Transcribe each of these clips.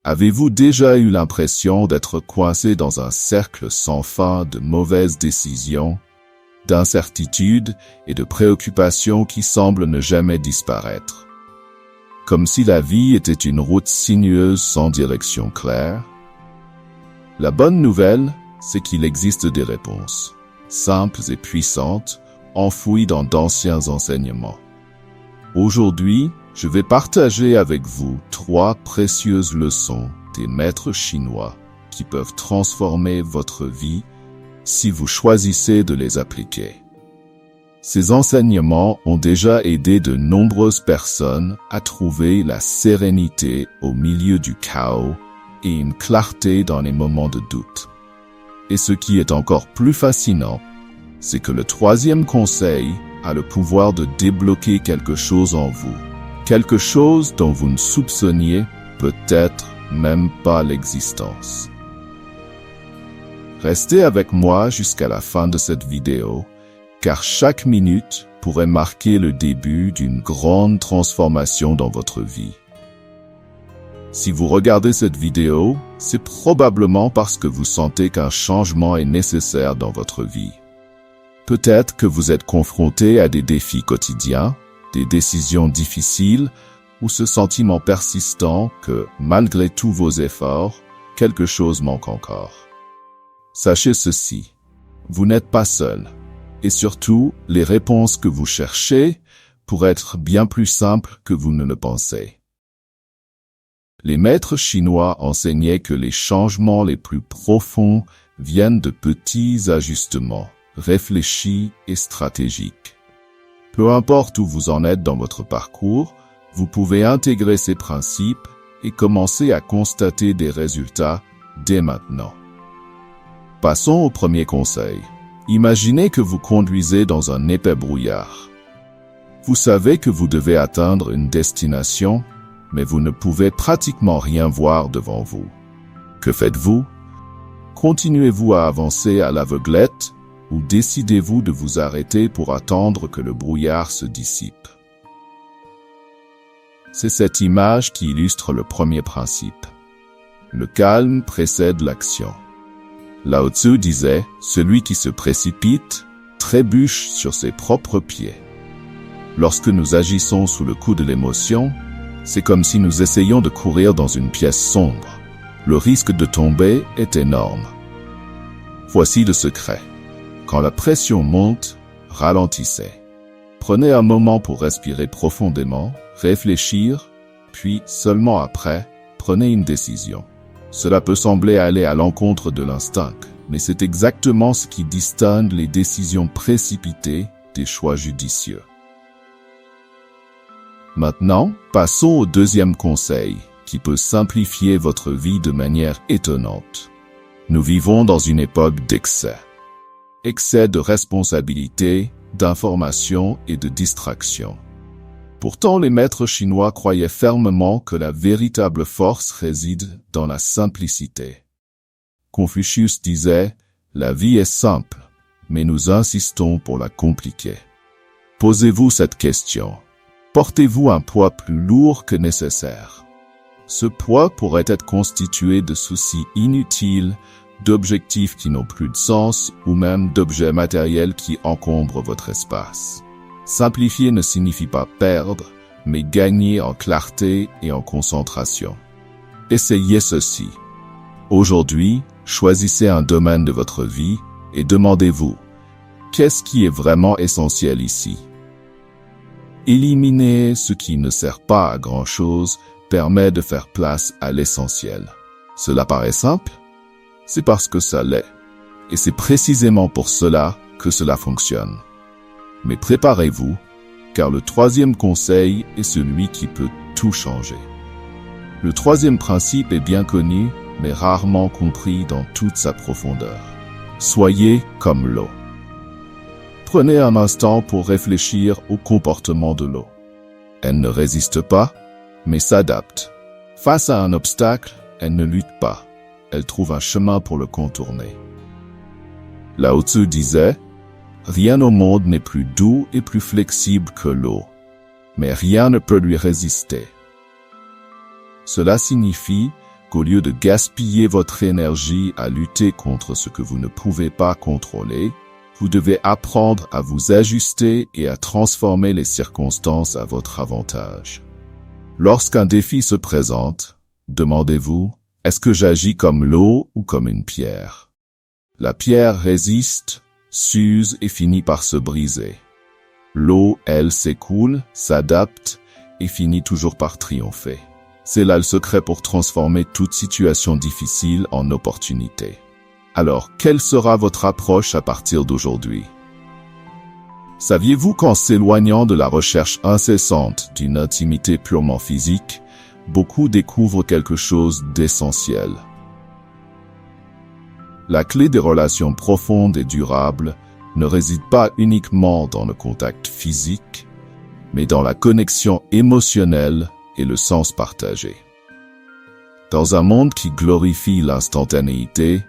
Avez-vous déjà eu l'impression d'être coincé dans un cercle sans fin de mauvaises décisions, d'incertitudes et de préoccupations qui semblent ne jamais disparaître? Comme si la vie était une route sinueuse sans direction claire? La bonne nouvelle, c'est qu'il existe des réponses, simples et puissantes, enfouies dans d'anciens enseignements. Aujourd'hui, je vais partager avec vous 3 précieuses leçons des maîtres chinois qui peuvent transformer votre vie si vous choisissez de les appliquer. Ces enseignements ont déjà aidé de nombreuses personnes à trouver la sérénité au milieu du chaos et une clarté dans les moments de doute. Et ce qui est encore plus fascinant, c'est que le 3e conseil a le pouvoir de débloquer quelque chose en vous. Quelque chose dont vous ne soupçonniez peut-être même pas l'existence. Restez avec moi jusqu'à la fin de cette vidéo, car chaque minute pourrait marquer le début d'une grande transformation dans votre vie. Si vous regardez cette vidéo, c'est probablement parce que vous sentez qu'un changement est nécessaire dans votre vie. Peut-être que vous êtes confronté à des défis quotidiens, des décisions difficiles ou ce sentiment persistant que, malgré tous vos efforts, quelque chose manque encore. Sachez ceci, vous n'êtes pas seul, et surtout, les réponses que vous cherchez pourraient être bien plus simples que vous ne le pensez. Les maîtres chinois enseignaient que les changements les plus profonds viennent de petits ajustements, réfléchis et stratégiques. Peu importe où vous en êtes dans votre parcours, vous pouvez intégrer ces principes et commencer à constater des résultats dès maintenant. Passons au premier conseil. Imaginez que vous conduisez dans un épais brouillard. Vous savez que vous devez atteindre une destination, mais vous ne pouvez pratiquement rien voir devant vous. Que faites-vous? Continuez-vous à avancer à l'aveuglette ou décidez-vous de vous arrêter pour attendre que le brouillard se dissipe? C'est cette image qui illustre le premier principe. Le calme précède l'action. Lao Tzu disait « Celui qui se précipite trébuche sur ses propres pieds ». Lorsque nous agissons sous le coup de l'émotion, c'est comme si nous essayions de courir dans une pièce sombre. Le risque de tomber est énorme. Voici le secret. Quand la pression monte, ralentissez. Prenez un moment pour respirer profondément, réfléchir, puis seulement après, prenez une décision. Cela peut sembler aller à l'encontre de l'instinct, mais c'est exactement ce qui distingue les décisions précipitées des choix judicieux. Maintenant, passons au deuxième conseil, qui peut simplifier votre vie de manière étonnante. Nous vivons dans une époque d'excès. Excès de responsabilité, d'information et de distraction. Pourtant, les maîtres chinois croyaient fermement que la véritable force réside dans la simplicité. Confucius disait « La vie est simple, mais nous insistons pour la compliquer ». Posez-vous cette question. Portez-vous un poids plus lourd que nécessaire? Ce poids pourrait être constitué de soucis inutiles, d'objectifs qui n'ont plus de sens ou même d'objets matériels qui encombrent votre espace. Simplifier ne signifie pas perdre, mais gagner en clarté et en concentration. Essayez ceci. Aujourd'hui, choisissez un domaine de votre vie et demandez-vous, qu'est-ce qui est vraiment essentiel ici? Éliminer ce qui ne sert pas à grand-chose permet de faire place à l'essentiel. Cela paraît simple? C'est parce que ça l'est. Et c'est précisément pour cela que cela fonctionne. Mais préparez-vous, car le troisième conseil est celui qui peut tout changer. Le troisième principe est bien connu, mais rarement compris dans toute sa profondeur. Soyez comme l'eau. Prenez un instant pour réfléchir au comportement de l'eau. Elle ne résiste pas, mais s'adapte. Face à un obstacle, elle ne lutte pas. Elle trouve un chemin pour le contourner. Lao Tzu disait « Rien au monde n'est plus doux et plus flexible que l'eau, mais rien ne peut lui résister. » Cela signifie qu'au lieu de gaspiller votre énergie à lutter contre ce que vous ne pouvez pas contrôler, vous devez apprendre à vous ajuster et à transformer les circonstances à votre avantage. Lorsqu'un défi se présente, demandez-vous, est-ce que j'agis comme l'eau ou comme une pierre? La pierre résiste, s'use et finit par se briser. L'eau, elle, s'écoule, s'adapte et finit toujours par triompher. C'est là le secret pour transformer toute situation difficile en opportunité. Alors, quelle sera votre approche à partir d'aujourd'hui? Saviez-vous qu'en s'éloignant de la recherche incessante d'une intimité purement physique, beaucoup découvrent quelque chose d'essentiel? La clé des relations profondes et durables ne réside pas uniquement dans le contact physique, mais dans la connexion émotionnelle et le sens partagé. Dans un monde qui glorifie l'instantanéité,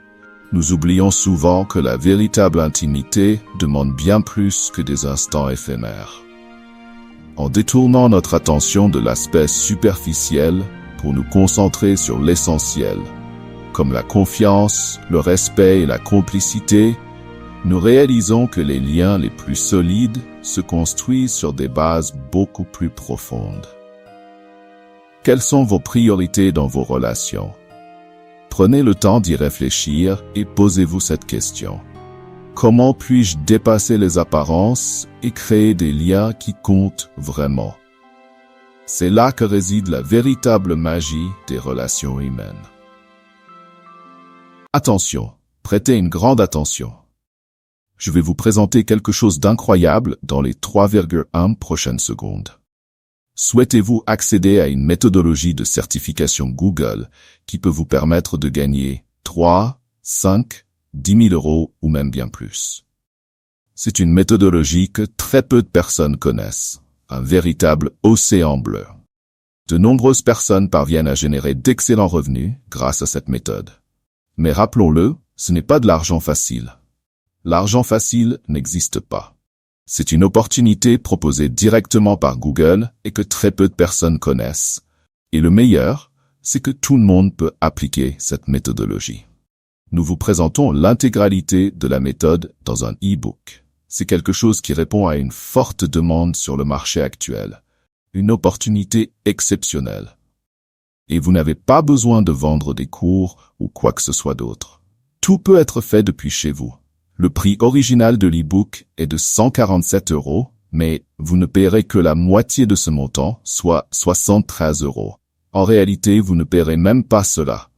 nous oublions souvent que la véritable intimité demande bien plus que des instants éphémères. En détournant notre attention de l'aspect superficiel pour nous concentrer sur l'essentiel, comme la confiance, le respect et la complicité, nous réalisons que les liens les plus solides se construisent sur des bases beaucoup plus profondes. Quelles sont vos priorités dans vos relations? Prenez le temps d'y réfléchir et posez-vous cette question. Comment puis-je dépasser les apparences et créer des liens qui comptent vraiment? C'est là que réside la véritable magie des relations humaines. Attention, prêtez une grande attention. Je vais vous présenter quelque chose d'incroyable dans les 3,1 prochaines secondes. Souhaitez-vous accéder à une méthodologie de certification Google qui peut vous permettre de gagner 3, 5, 10 000 euros ou même bien plus? C'est une méthodologie que très peu de personnes connaissent, un véritable océan bleu. De nombreuses personnes parviennent à générer d'excellents revenus grâce à cette méthode. Mais rappelons-le, ce n'est pas de l'argent facile. L'argent facile n'existe pas. C'est une opportunité proposée directement par Google et que très peu de personnes connaissent. Et le meilleur, c'est que tout le monde peut appliquer cette méthodologie. Nous vous présentons l'intégralité de la méthode dans un e-book. C'est quelque chose qui répond à une forte demande sur le marché actuel. Une opportunité exceptionnelle. Et vous n'avez pas besoin de vendre des cours ou quoi que ce soit d'autre. Tout peut être fait depuis chez vous. Le prix original de l'e-book est de 147 €, mais vous ne paierez que la moitié de ce montant, soit 73 €. En réalité, vous ne paierez même pas cela.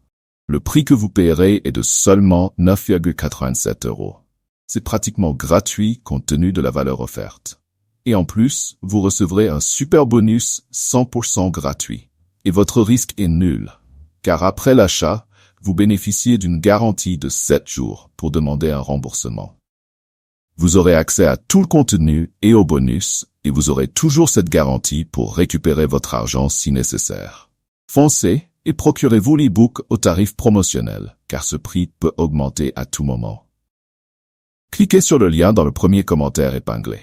Le prix que vous paierez est de seulement 9,87 €. C'est pratiquement gratuit compte tenu de la valeur offerte. Et en plus, vous recevrez un super bonus 100% gratuit. Et votre risque est nul, car après l'achat, vous bénéficiez d'une garantie de 7 jours pour demander un remboursement. Vous aurez accès à tout le contenu et aux bonus, et vous aurez toujours cette garantie pour récupérer votre argent si nécessaire. Foncez et procurez-vous l'e-book au tarif promotionnel, car ce prix peut augmenter à tout moment. Cliquez sur le lien dans le premier commentaire épinglé.